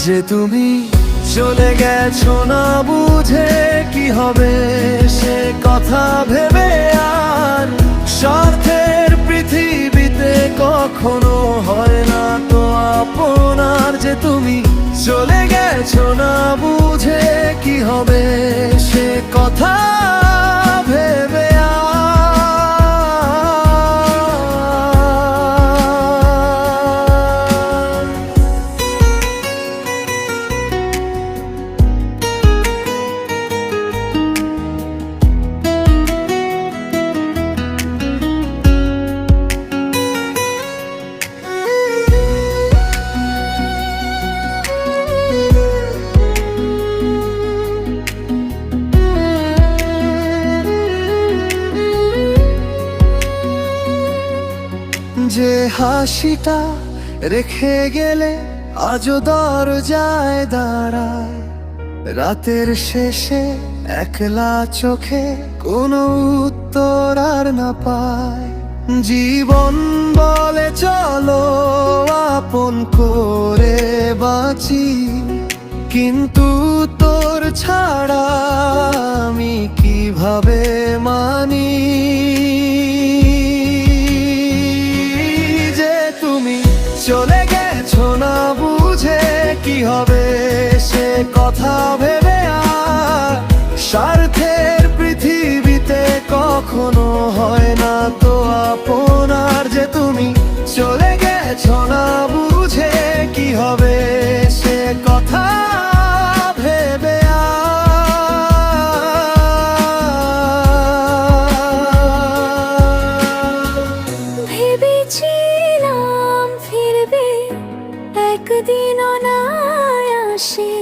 যে তুমি চলে গেছো না বুঝে কি হবে সে কথা ভেবে আর স্বার্থের পৃথিবীতে কখনো হয় না তো আপনার। যে তুমি চলে গেছো না বুঝে কি হবে সে কথা ভেবে যে হাসিটা রেখে গেলে আজও দরজায় দাঁড়ায়, রাতের শেষে একলা চোখে কোনো উত্তর আর না পায়। জীবন বলে চলো আপন করে বাঁচি, কিন্তু তোর ছাড়া আমি কিভাবে মানি। চলে গেছো না বুঝে কি হবে সে কথা ভেবে আর স্বার্থের পৃথিবীতে কখনো হয় না তো আপনার। যে তুমি চলে গেছো না বুঝে কি হবে সে কথা ভেবে ভেবেছিলাম ফিরবে একদিনও না আসে,